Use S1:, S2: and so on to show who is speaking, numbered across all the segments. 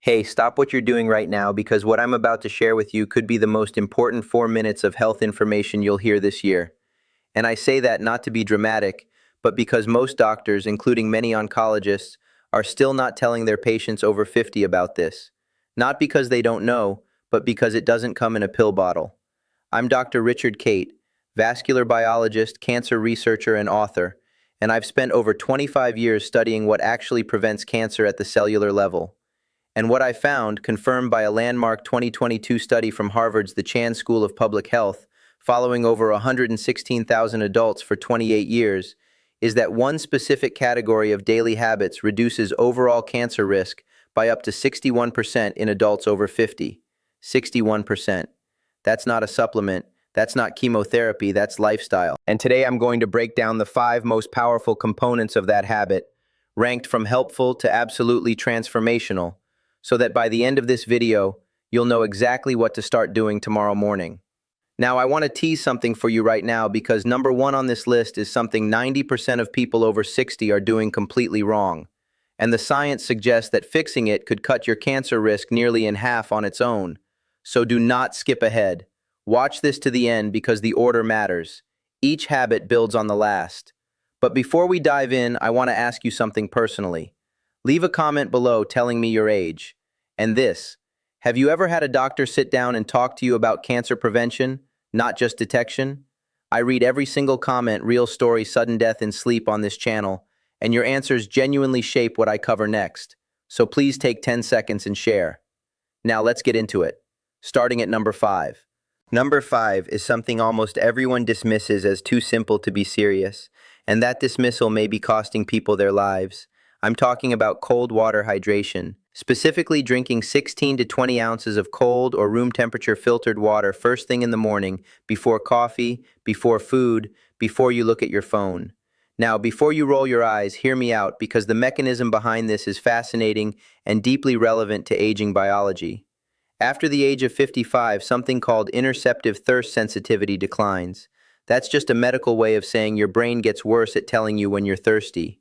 S1: Hey, stop what you're doing right now because what I'm about to share with you could be the most important 4 minutes of health information you'll hear this year. And I say that not to be dramatic, but because most doctors, including many oncologists, are still not telling their patients over 50 about this. Not because they don't know, but because it doesn't come in a pill bottle. I'm Dr. Richard Cate, vascular biologist, cancer researcher, and author, and I've spent over 25 years studying what actually prevents cancer at the cellular level. And what I found, confirmed by a landmark 2022 study from Harvard's The Chan School of Public Health, following over 116,000 adults for 28 years, is that one specific category of daily habits reduces overall cancer risk by up to 61% in adults over 50. 61%. That's not a supplement, that's not chemotherapy, that's lifestyle. And today I'm going to break down the 5 most powerful components of that habit, ranked from helpful to absolutely transformational, so that by the end of this video, you'll know exactly what to start doing tomorrow morning. Now, I want to tease something for you right now because number 1 on this list is something 90% of people over 60 are doing completely wrong. And the science suggests that fixing it could cut your cancer risk nearly in half on its own. So do not skip ahead. Watch this to the end because the order matters. Each habit builds on the last. But before we dive in, I want to ask you something personally. Leave a comment below telling me your age. And this, have you ever had a doctor sit down and talk to you about cancer prevention, not just detection? I read every single comment, real story, sudden death in sleep on this channel, and your answers genuinely shape what I cover next. So please take 10 seconds and share. Now let's get into it. Starting at number 5. Number 5 is something almost everyone dismisses as too simple to be serious, and that dismissal may be costing people their lives. I'm talking about cold water hydration, specifically drinking 16 to 20 ounces of cold or room temperature filtered water first thing in the morning, before coffee, before food, before you look at your phone. Now, before you roll your eyes, hear me out because the mechanism behind this is fascinating and deeply relevant to aging biology. After the age of 55, something called interceptive thirst sensitivity declines. That's just a medical way of saying your brain gets worse at telling you when you're thirsty.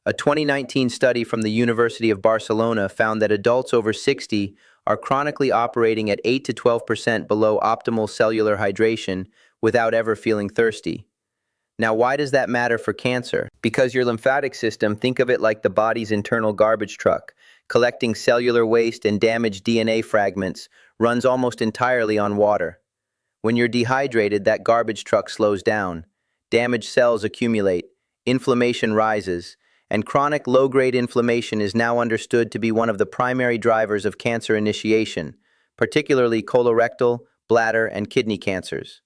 S1: A 2019 study from the University of Barcelona found that adults over 60 are chronically operating at 8 to 12% below optimal cellular hydration without ever feeling thirsty. Now, why does that matter for cancer? Because your lymphatic system, think of it like the body's internal garbage truck, collecting cellular waste and damaged DNA fragments, runs almost entirely on water. When you're dehydrated, that garbage truck slows down. Damaged cells accumulate, inflammation rises, and chronic low-grade inflammation is now understood to be one of the primary drivers of cancer initiation, particularly colorectal, bladder, and kidney cancers.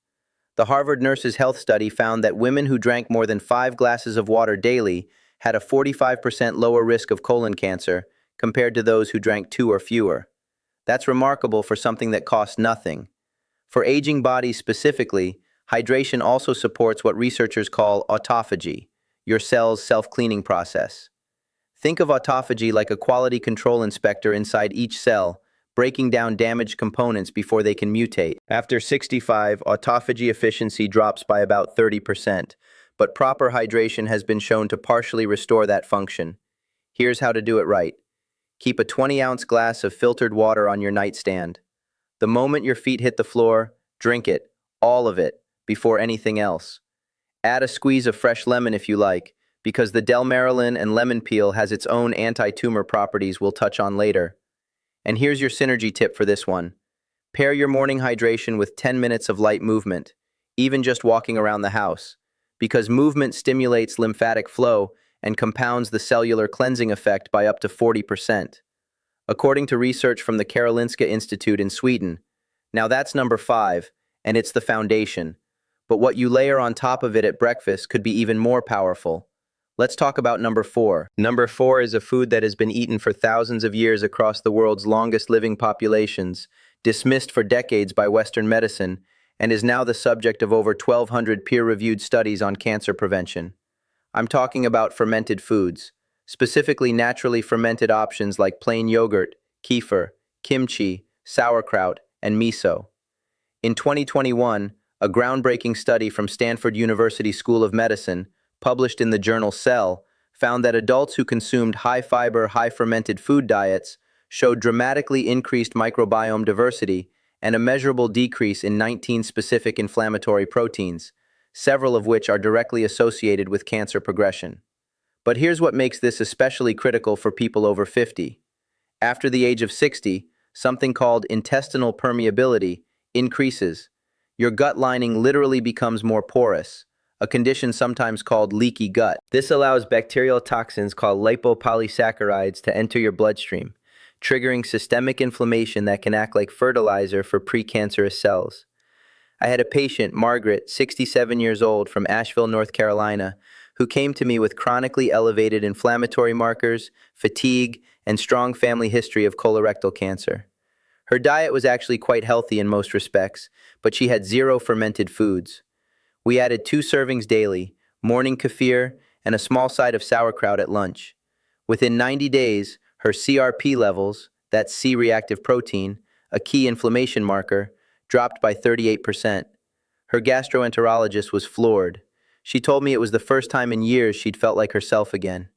S1: The Harvard Nurses' Health Study found that women who drank more than 5 glasses of water daily had a 45% lower risk of colon cancer compared to those who drank 2 or fewer. That's remarkable for something that costs nothing. For aging bodies specifically, hydration also supports what researchers call autophagy, your cell's self-cleaning process. Think of autophagy like a quality control inspector inside each cell, breaking down damaged components before they can mutate. After 65, autophagy efficiency drops by about 30%, but proper hydration has been shown to partially restore that function. Here's how to do it right. Keep a 20-ounce glass of filtered water on your nightstand. The moment your feet hit the floor, drink it, all of it, before anything else. Add a squeeze of fresh lemon if you like, because the delmarolin and lemon peel has its own anti-tumor properties we'll touch on later. And here's your synergy tip for this one. Pair your morning hydration with 10 minutes of light movement, even just walking around the house, because movement stimulates lymphatic flow and compounds the cellular cleansing effect by up to 40%. According to research from the Karolinska Institute in Sweden. Now that's number 5, and it's the foundation. But what you layer on top of it at breakfast could be even more powerful. Let's talk about number 4. Number 4 is a food that has been eaten for thousands of years across the world's longest living populations, dismissed for decades by Western medicine, and is now the subject of over 1,200 peer-reviewed studies on cancer prevention. I'm talking about fermented foods, specifically naturally fermented options like plain yogurt, kefir, kimchi, sauerkraut, and miso. In 2021, a groundbreaking study from Stanford University School of Medicine, published in the journal Cell, found that adults who consumed high-fiber, high-fermented food diets showed dramatically increased microbiome diversity and a measurable decrease in 19 specific inflammatory proteins, several of which are directly associated with cancer progression. But here's what makes this especially critical for people over 50. After the age of 60, something called intestinal permeability increases. Your gut lining literally becomes more porous, a condition sometimes called leaky gut. This allows bacterial toxins called lipopolysaccharides to enter your bloodstream, triggering systemic inflammation that can act like fertilizer for precancerous cells. I had a patient, Margaret, 67 years old, from Asheville, North Carolina, who came to me with chronically elevated inflammatory markers, fatigue, and strong family history of colorectal cancer. Her diet was actually quite healthy in most respects, but she had zero fermented foods. We added 2 servings daily, morning kefir, and a small side of sauerkraut at lunch. Within 90 days, her CRP levels, that's C-reactive protein, a key inflammation marker, dropped by 38%. Her gastroenterologist was floored. She told me it was the first time in years she'd felt like herself again.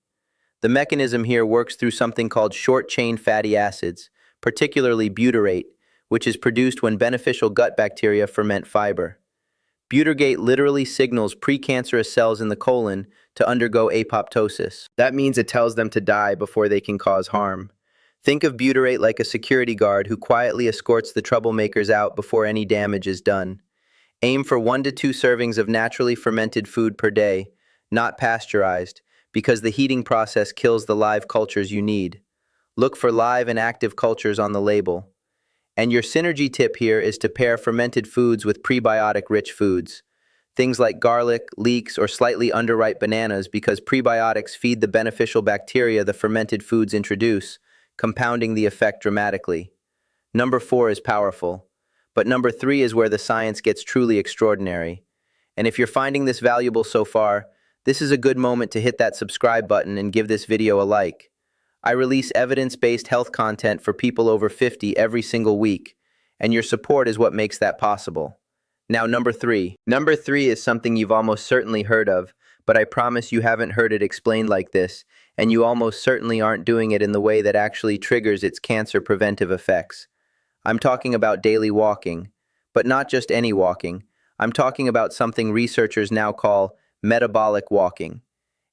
S1: The mechanism here works through something called short-chain fatty acids, particularly butyrate, which is produced when beneficial gut bacteria ferment fiber. Butyrate literally signals precancerous cells in the colon to undergo apoptosis. That means it tells them to die before they can cause harm. Think of butyrate like a security guard who quietly escorts the troublemakers out before any damage is done. Aim for 1 to 2 servings of naturally fermented food per day, not pasteurized, because the heating process kills the live cultures you need. Look for live and active cultures on the label. And your synergy tip here is to pair fermented foods with prebiotic-rich foods. Things like garlic, leeks, or slightly underripe bananas, because prebiotics feed the beneficial bacteria the fermented foods introduce, compounding the effect dramatically. Number 4 is powerful, but number 3 is where the science gets truly extraordinary. And if you're finding this valuable so far, this is a good moment to hit that subscribe button and give this video a like. I release evidence-based health content for people over 50 every single week, and your support is what makes that possible. Now, number 3. Number 3 is something you've almost certainly heard of, but I promise you haven't heard it explained like this, and you almost certainly aren't doing it in the way that actually triggers its cancer preventive effects. I'm talking about daily walking, but not just any walking. I'm talking about something researchers now call metabolic walking.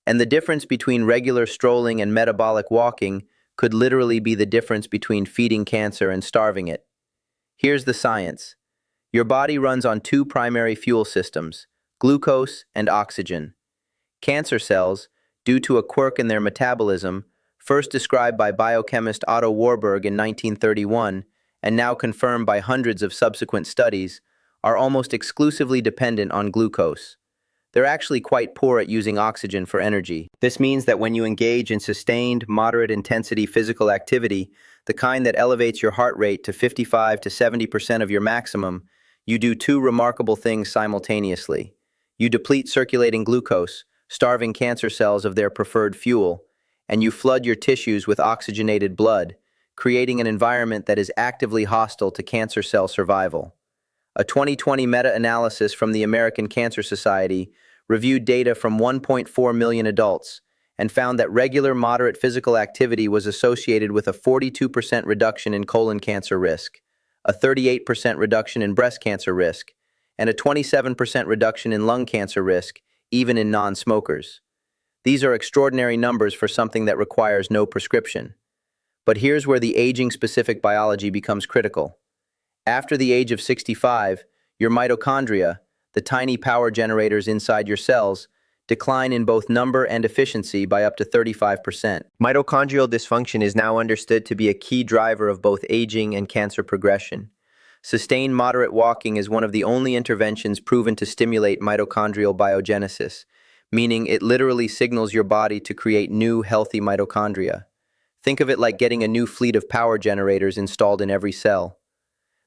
S1: And the difference between regular strolling and metabolic walking could literally be the difference between feeding cancer and starving it. Here's the science. Your body runs on 2 primary fuel systems, glucose and oxygen. Cancer cells, due to a quirk in their metabolism, first described by biochemist Otto Warburg in 1931, and now confirmed by hundreds of subsequent studies, are almost exclusively dependent on glucose. They're actually quite poor at using oxygen for energy. This means that when you engage in sustained, moderate-intensity physical activity, the kind that elevates your heart rate to 55 to 70% of your maximum, you do 2 remarkable things simultaneously. You deplete circulating glucose, starving cancer cells of their preferred fuel, and you flood your tissues with oxygenated blood, creating an environment that is actively hostile to cancer cell survival. A 2020 meta-analysis from the American Cancer Society reviewed data from 1.4 million adults and found that regular moderate physical activity was associated with a 42% reduction in colon cancer risk, a 38% reduction in breast cancer risk, and a 27% reduction in lung cancer risk, even in non-smokers. These are extraordinary numbers for something that requires no prescription. But here's where the aging-specific biology becomes critical. After the age of 65, your mitochondria, the tiny power generators inside your cells, decline in both number and efficiency by up to 35%. Mitochondrial dysfunction is now understood to be a key driver of both aging and cancer progression. Sustained moderate walking is one of the only interventions proven to stimulate mitochondrial biogenesis, meaning it literally signals your body to create new, healthy mitochondria. Think of it like getting a new fleet of power generators installed in every cell.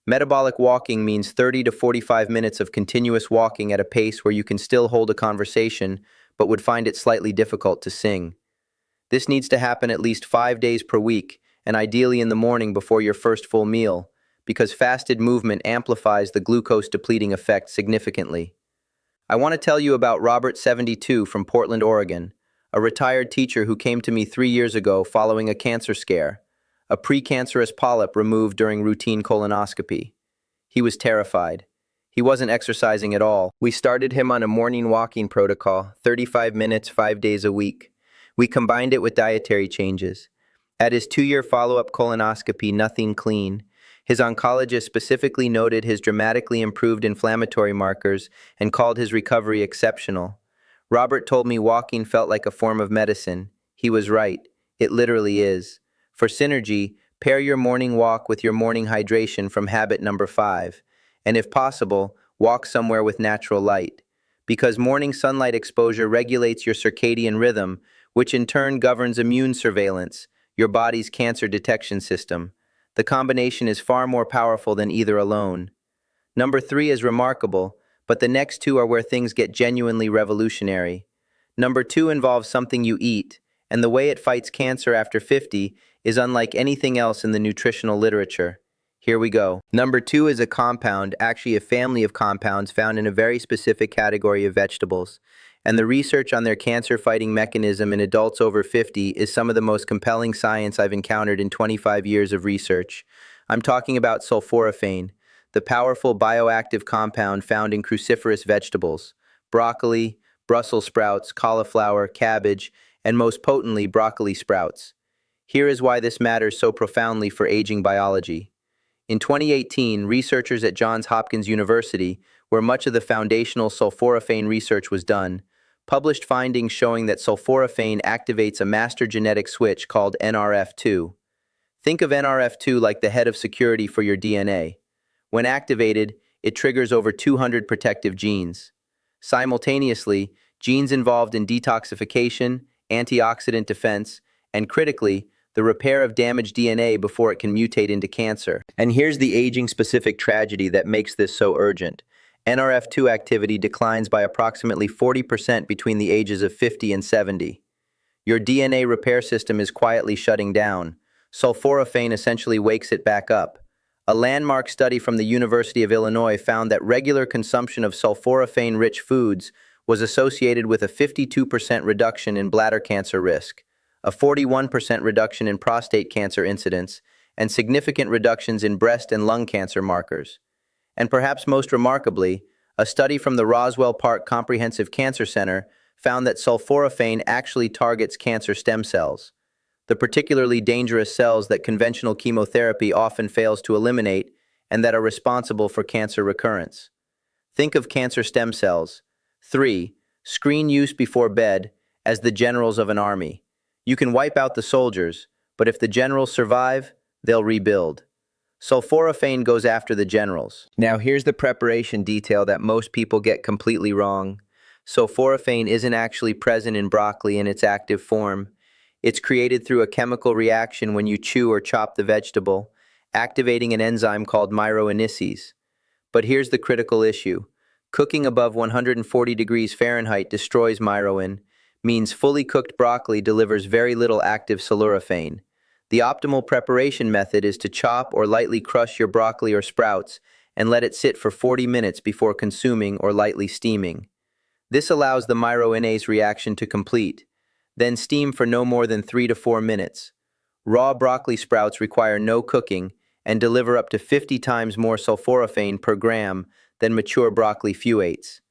S1: Metabolic walking means 30 to 45 minutes of continuous walking at a pace where you can still hold a conversation, but would find it slightly difficult to sing. This needs to happen at least 5 days per week, and ideally in the morning before your first full meal, because fasted movement amplifies the glucose-depleting effect significantly. I want to tell you about Robert, 72, from Portland, Oregon, a retired teacher who came to me 3 years ago following a cancer scare. a precancerous polyp removed during routine colonoscopy. He was terrified. He wasn't exercising at all. We started him on a morning walking protocol, 35 minutes, 5 days a week. We combined it with dietary changes. At his 2-year follow-up colonoscopy, nothing clean. His oncologist specifically noted his dramatically improved inflammatory markers and called his recovery exceptional. Robert told me walking felt like a form of medicine. He was right. It literally is. For synergy, pair your morning walk with your morning hydration from habit number 5. And if possible, walk somewhere with natural light. Because morning sunlight exposure regulates your circadian rhythm, which in turn governs immune surveillance, your body's cancer detection system. The combination is far more powerful than either alone. Number 3 is remarkable, but the next 2 are where things get genuinely revolutionary. Number 2 involves something you eat, and the way it fights cancer after 50 is unlike anything else in the nutritional literature. Here we go. Number 2 is a compound, actually a family of compounds found in a very specific category of vegetables. And the research on their cancer-fighting mechanism in adults over 50 is some of the most compelling science I've encountered in 25 years of research. I'm talking about sulforaphane, the powerful bioactive compound found in cruciferous vegetables, broccoli, Brussels sprouts, cauliflower, cabbage, and most potently, broccoli sprouts. Here is why this matters so profoundly for aging biology. In 2018, researchers at Johns Hopkins University, where much of the foundational sulforaphane research was done, published findings showing that sulforaphane activates a master genetic switch called NRF2. Think of NRF2 like the head of security for your DNA. When activated, it triggers over 200 protective genes. Simultaneously, genes involved in detoxification, antioxidant defense, and critically, the repair of damaged DNA before it can mutate into cancer. And here's the aging-specific tragedy that makes this so urgent. NRF2 activity declines by approximately 40% between the ages of 50 and 70. Your DNA repair system is quietly shutting down. Sulforaphane essentially wakes it back up. A landmark study from the University of Illinois found that regular consumption of sulforaphane-rich foods was associated with a 52% reduction in bladder cancer risk, a 41% reduction in prostate cancer incidence, and significant reductions in breast and lung cancer markers. And perhaps most remarkably, a study from the Roswell Park Comprehensive Cancer Center found that sulforaphane actually targets cancer stem cells, the particularly dangerous cells that conventional chemotherapy often fails to eliminate and that are responsible for cancer recurrence. Think of cancer stem cells. 3. Screen use before bed as the generals of an army. You can wipe out the soldiers, but if the generals survive, they'll rebuild. Sulforaphane goes after the generals. Now here's the preparation detail that most people get completely wrong. Sulforaphane isn't actually present in broccoli in its active form. It's created through a chemical reaction when you chew or chop the vegetable, activating an enzyme called myroinices. But here's the critical issue. Cooking above 140 degrees Fahrenheit destroys myroin, means fully cooked broccoli delivers very little active sulforaphane. The optimal preparation method is to chop or lightly crush your broccoli or sprouts and let it sit for 40 minutes before consuming or lightly steaming. This allows the myroinase reaction to complete. Then steam for no more than 3 to 4 minutes. Raw broccoli sprouts require no cooking and deliver up to 50 times more sulforaphane per gram than mature broccoli fuates.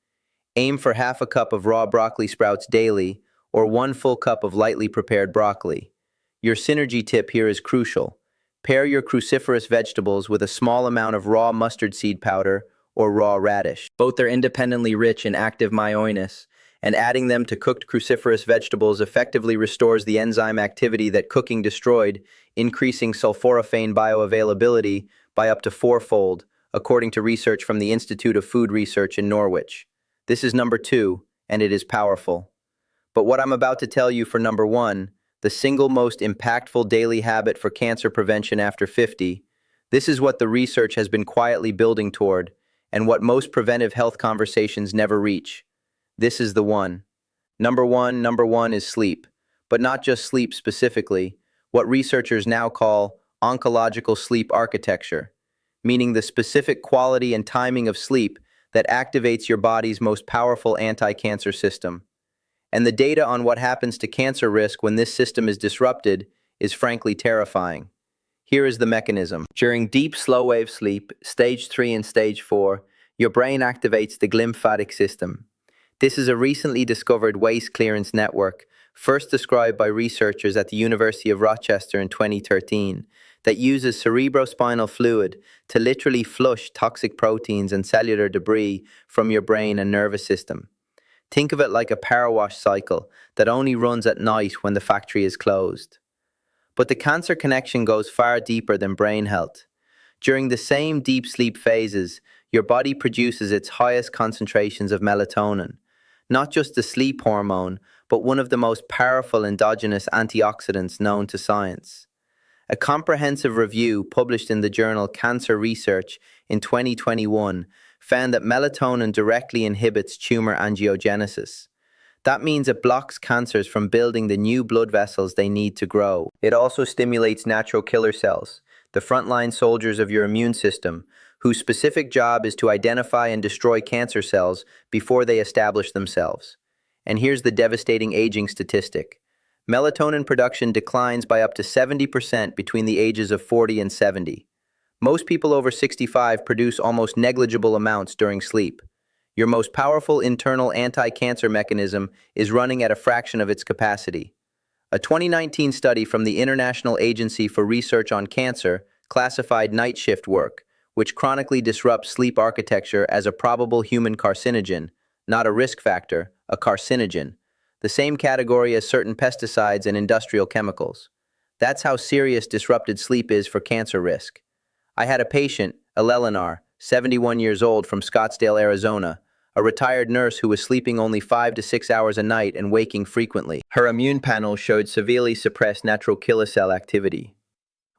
S1: Aim for half a cup of raw broccoli sprouts daily or 1 full cup of lightly prepared broccoli. Your synergy tip here is crucial. Pair your cruciferous vegetables with a small amount of raw mustard seed powder or raw radish. Both are independently rich in active myoinus, and adding them to cooked cruciferous vegetables effectively restores the enzyme activity that cooking destroyed, increasing sulforaphane bioavailability by up to 4-fold, according to research from the Institute of Food Research in Norwich. This is number 2, and it is powerful. But what I'm about to tell you for number 1, the single most impactful daily habit for cancer prevention after 50, this is what the research has been quietly building toward, and what most preventive health conversations never reach. This is the one. Number one is sleep, but not just sleep specifically, what researchers now call oncological sleep architecture, meaning the specific quality and timing of sleep that activates your body's most powerful anti-cancer system. And the data on what happens to cancer risk when this system is disrupted is frankly terrifying. Here is the mechanism. During deep slow-wave sleep, stage 3 and stage 4, your brain activates the glymphatic system. This is a recently discovered waste clearance network, first described by researchers at the University of Rochester in 2013, that uses cerebrospinal fluid to literally flush toxic proteins and cellular debris from your brain and nervous system. Think of it like a power wash cycle that only runs at night when the factory is closed. But the cancer connection goes far deeper than brain health. During the same deep sleep phases, your body produces its highest concentrations of melatonin, not just the sleep hormone, but one of the most powerful endogenous antioxidants known to science. A comprehensive review published in the journal Cancer Research in 2021 found that melatonin directly inhibits tumor angiogenesis. That means it blocks cancers from building the new blood vessels they need to grow. It also stimulates natural killer cells, the frontline soldiers of your immune system, whose specific job is to identify and destroy cancer cells before they establish themselves. And here's the devastating aging statistic. Melatonin production declines by up to 70% between the ages of 40 and 70. Most people over 65 produce almost negligible amounts during sleep. Your most powerful internal anti-cancer mechanism is running at a fraction of its capacity. A 2019 study from the International Agency for Research on Cancer classified night shift work, which chronically disrupts sleep architecture, as a probable human carcinogen, not a risk factor, a carcinogen, the same category as certain pesticides and industrial chemicals. That's how serious disrupted sleep is for cancer risk. I had a patient, Eleanor, 71 years old, from Scottsdale, Arizona, a retired nurse who was sleeping only 5 to 6 hours a night and waking frequently. Her immune panel showed severely suppressed natural killer cell activity.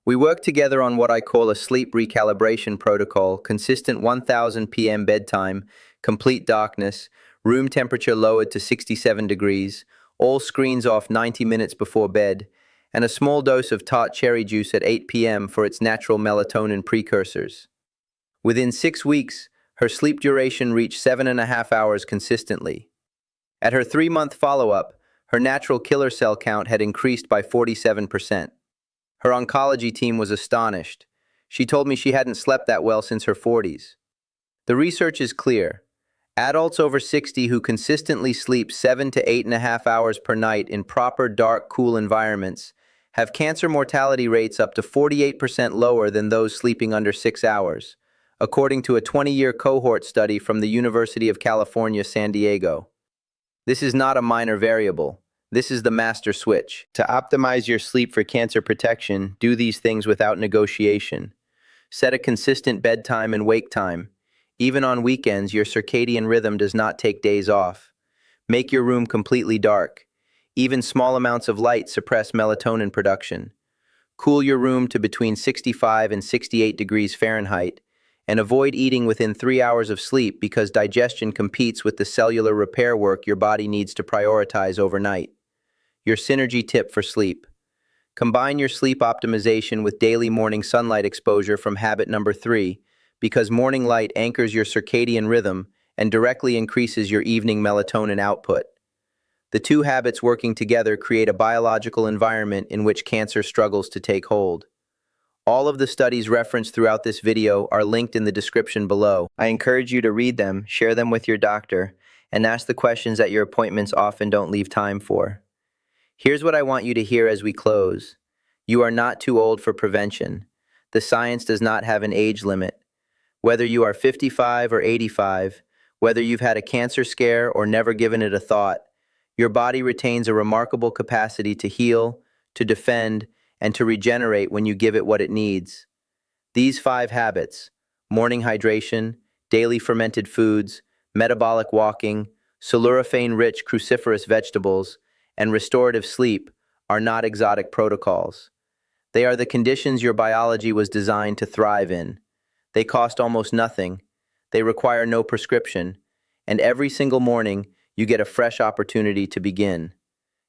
S1: We worked together on what I call a sleep recalibration protocol: consistent 1000 p.m. bedtime, complete darkness, room temperature lowered to 67 degrees, all screens off 90 minutes before bed, and a small dose of tart cherry juice at 8 p.m. for its natural melatonin precursors. Within 6 weeks, her sleep duration reached 7.5 hours consistently. At her 3-month follow-up, her natural killer cell count had increased by 47%. Her oncology team was astonished. She told me she hadn't slept that well since her 40s. The research is clear. Adults over 60 who consistently sleep 7 to 8.5 hours per night in proper dark, cool environments have cancer mortality rates up to 48% lower than those sleeping under 6 hours, according to a 20-year cohort study from the University of California, San Diego. This is not a minor variable. This is the master switch. To optimize your sleep for cancer protection, do these things without negotiation. Set a consistent bedtime and wake time. Even on weekends, your circadian rhythm does not take days off. Make your room completely dark. Even small amounts of light suppress melatonin production. Cool your room to between 65 and 68 degrees Fahrenheit, and avoid eating within 3 hours of sleep because digestion competes with the cellular repair work your body needs to prioritize overnight. Your synergy tip for sleep. Combine your sleep optimization with daily morning sunlight exposure from habit number 3, because morning light anchors your circadian rhythm and directly increases your evening melatonin output. The two habits working together create a biological environment in which cancer struggles to take hold. All of the studies referenced throughout this video are linked in the description below. I encourage you to read them, share them with your doctor, and ask the questions that your appointments often don't leave time for. Here's what I want you to hear as we close. You are not too old for prevention. The science does not have an age limit. Whether you are 55 or 85, whether you've had a cancer scare or never given it a thought, your body retains a remarkable capacity to heal, to defend, and to regenerate when you give it what it needs. These 5 habits: morning hydration, daily fermented foods, metabolic walking, sulforaphane-rich cruciferous vegetables, and restorative sleep, are not exotic protocols. They are the conditions your biology was designed to thrive in. They cost almost nothing, they require no prescription, and every single morning you get a fresh opportunity to begin.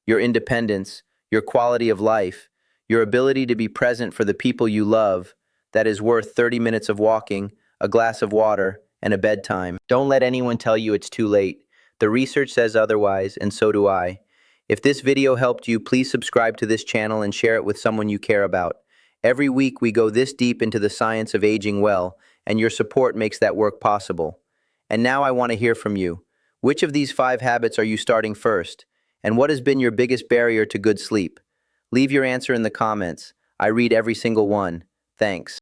S1: Your independence, your quality of life, your ability to be present for the people you love, that is worth 30 minutes of walking, a glass of water, and a bedtime. Don't let anyone tell you it's too late. The research says otherwise, and so do I. If this video helped you, please subscribe to this channel and share it with someone you care about. Every week we go this deep into the science of aging well, and your support makes that work possible. And now I want to hear from you. Which of these 5 habits are you starting first? And what has been your biggest barrier to good sleep? Leave your answer in the comments. I read every single one. Thanks.